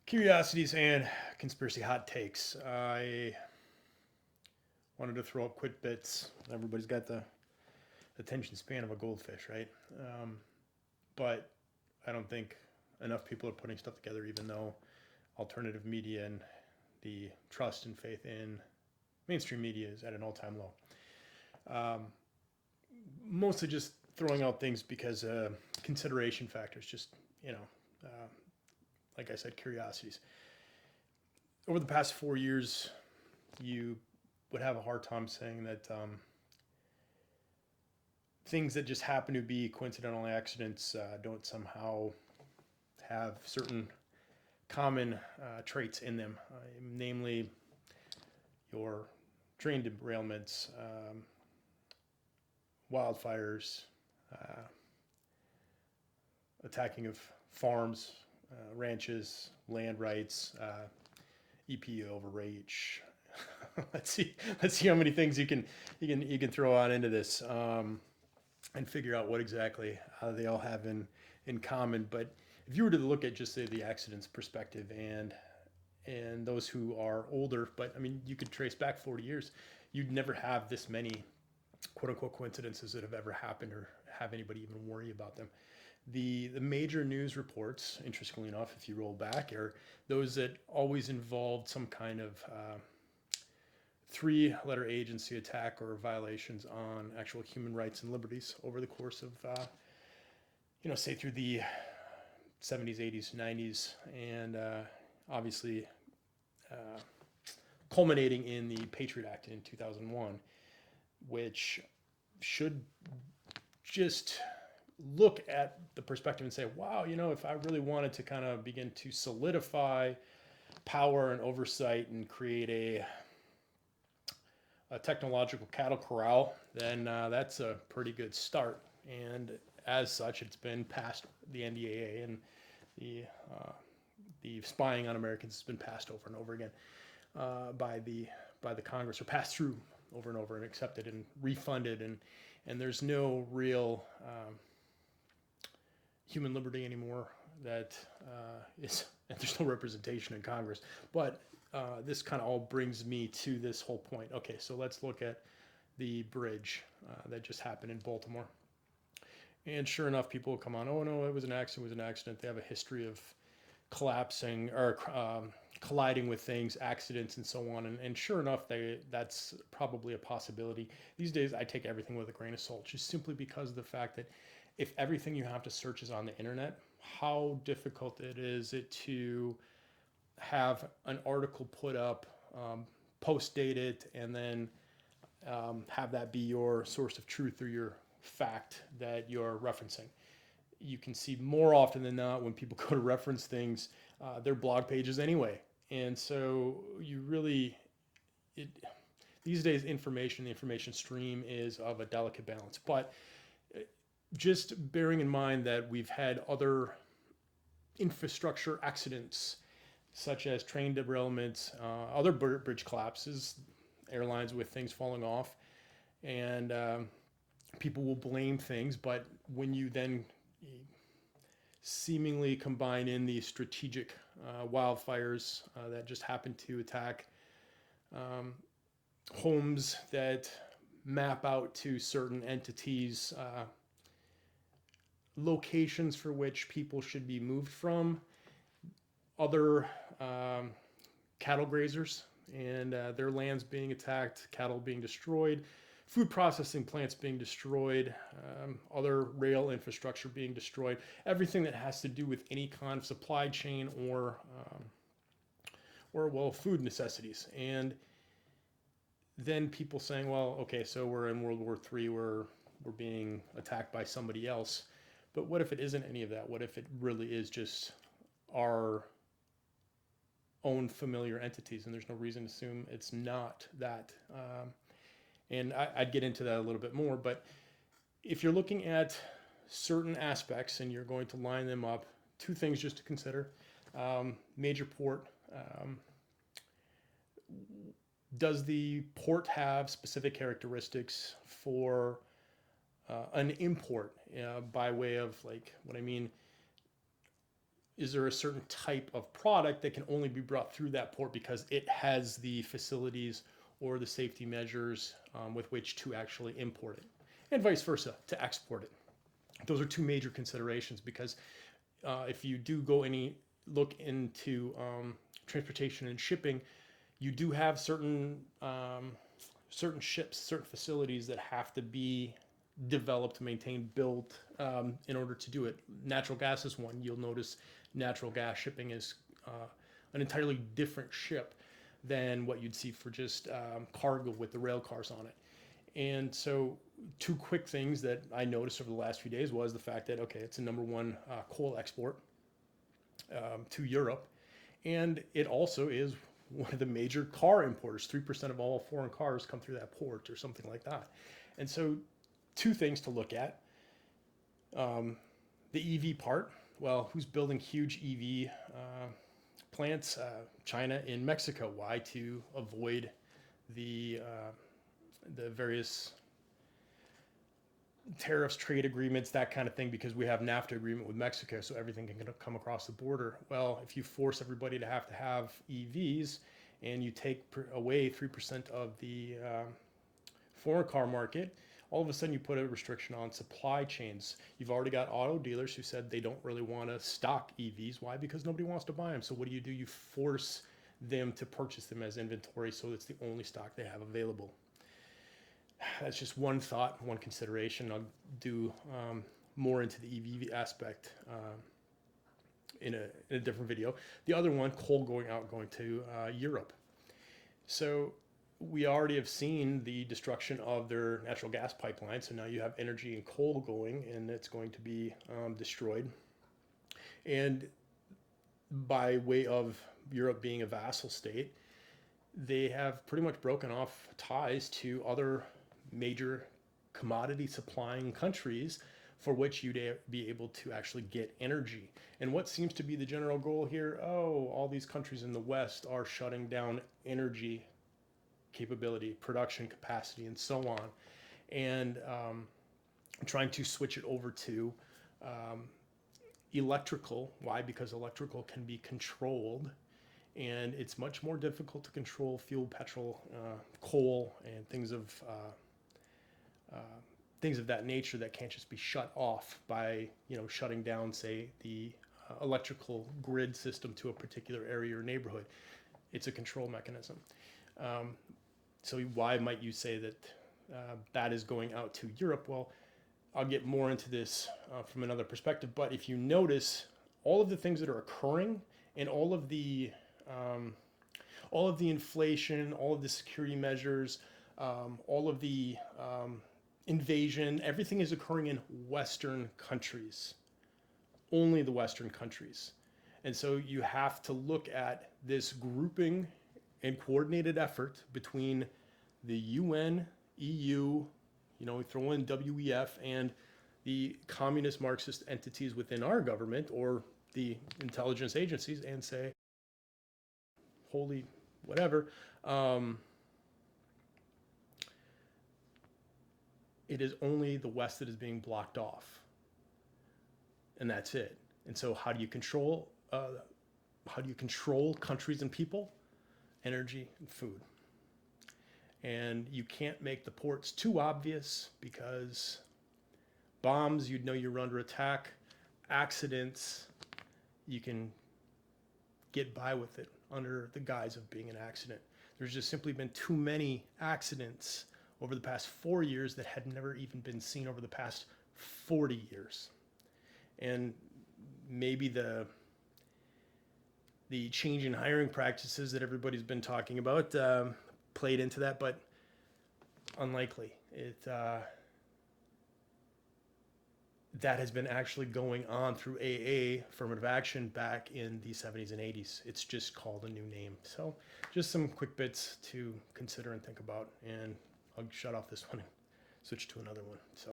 Curiosities and conspiracy hot takes. I wanted to throw up quick bits. Everybody's got the attention span of a goldfish, right? Um, but I don't think enough people are putting stuff together, even though alternative media and the trust and faith in mainstream media is at an all-time low. Mostly just throwing out things because consideration factors, just, you know, uh, like I said, curiosities. Over the past 4 years, you would have a hard time saying that things that just happen to be coincidental accidents don't somehow have certain common traits in them, namely your train derailments, wildfires, uh, attacking of farms, ranches, land rights, EPA overreach. let's see. Let's see how many things you can throw out into this, and figure out what exactly they all have in common. But if you were to look at just say the accidents perspective and those who are older, but I mean you could trace back 40 years, you'd never have this many quote unquote coincidences that have ever happened or have anybody even worry about them. The major news reports, interestingly enough, if you roll back, are those that always involved some kind of three-letter agency attack or violations on actual human rights and liberties over the course of, say through the 70s, 80s, 90s, and obviously uh, culminating in the Patriot Act in 2001, which should just look at the perspective and say, wow, if I really wanted to kind of begin to solidify power and oversight and create a technological cattle corral, then that's a pretty good start. And as such, it's been passed, the NDAA and the uh, the spying on Americans has been passed over and over again by the Congress, or passed through over and over and accepted and refunded, and there's no real human liberty anymore that is, and there's no representation in Congress. But this kind of all brings me to this whole point. Okay, so let's look at the bridge that just happened in Baltimore. And sure enough, people will come on, oh no, it was an accident, it was an accident. They have a history of collapsing or colliding with things, accidents, and so on. And sure enough, that's probably a possibility. These days, I take everything with a grain of salt, just simply because of the fact that if everything you have to search is on the internet, how difficult it is to have an article put up, post date it, and then have that be your source of truth or your fact that you're referencing. You can see more often than not when people go to reference things, their blog pages anyway. And so you really, it, these days, the information stream is of a delicate balance. But just bearing in mind that we've had other infrastructure accidents, such as train derailments, other bridge collapses, airlines with things falling off, and people will blame things. But when you then seemingly combine in the strategic wildfires that just happened to attack um, homes that map out to certain entities, locations for which people should be moved from, other um, cattle grazers and their lands being attacked, cattle being destroyed, food processing plants being destroyed, other rail infrastructure being destroyed, everything that has to do with any kind of supply chain or food necessities. And then people saying, well, okay, so we're in World War III, we're being attacked by somebody else. But what if it isn't any of that? What if it really is just our own familiar entities, and there's no reason to assume it's not that? And I'd get into that a little bit more, but if you're looking at certain aspects and you're going to line them up, two things just to consider. Major port. Does the port have specific characteristics for an import by way of, like, what I mean, is there a certain type of product that can only be brought through that port because it has the facilities or the safety measures with which to actually import it, and vice versa, to export it. Those are two major considerations, because if you do go look into transportation and shipping, you do have certain ships, certain facilities that have to be developed, maintained, built in order to do it. Natural gas is one. You'll notice natural gas shipping is an entirely different ship than what you'd see for just cargo with the rail cars on it. And so two quick things that I noticed over the last few days was the fact that, okay, it's the number one coal export to Europe. And it also is one of the major car importers. 3% of all foreign cars come through that port or something like that. And so two things to look at. The EV part. Well, who's building huge EV plants? China and Mexico. Why? To avoid the various tariffs, trade agreements, that kind of thing, because we have NAFTA agreement with Mexico, so everything can come across the border. Well, if you force everybody to have EVs and you take away 3% of the foreign car market, all of a sudden you put a restriction on supply chains. You've already got auto dealers who said they don't really want to stock EVs. Why? Because nobody wants to buy them. So what do? You force them to purchase them as inventory, so it's the only stock they have available. That's just one thought, one consideration. I'll do more into the EV aspect in a different video. The other one, coal going to Europe. So we already have seen the destruction of their natural gas pipeline. So now you have energy and coal going, and it's going to be destroyed. And by way of Europe being a vassal state, they have pretty much broken off ties to other major commodity supplying countries for which you'd be able to actually get energy. And what seems to be the general goal here? Oh, all these countries in the West are shutting down energy capability, production capacity, and so on, and trying to switch it over to electrical. Why? Because electrical can be controlled, and it's much more difficult to control fuel, petrol, coal, and things of that nature that can't just be shut off by shutting down, say, the electrical grid system to a particular area or neighborhood. It's a control mechanism. So why might you say that that is going out to Europe? Well, I'll get more into this from another perspective. But if you notice, all of the things that are occurring and all of the inflation, all of the security measures, all of the invasion, everything is occurring in Western countries, only the Western countries. And so you have to look at this grouping and coordinated effort between the UN, EU, throw in WEF, and the communist Marxist entities within our government or the intelligence agencies, and say, holy whatever, it is only the West that is being blocked off, and that's it. And so how do you control countries and people? Energy and food. And you can't make the ports too obvious, because bombs, you'd know you're under attack. Accidents, you can get by with it under the guise of being an accident. There's just simply been too many accidents over the past 4 years that had never even been seen over the past 40 years. And maybe the change in hiring practices that everybody's been talking about played into that, but unlikely. That has been actually going on through AA, affirmative action, back in the 70s and 80s. It's just called a new name. So just some quick bits to consider and think about, and I'll shut off this one and switch to another one. So.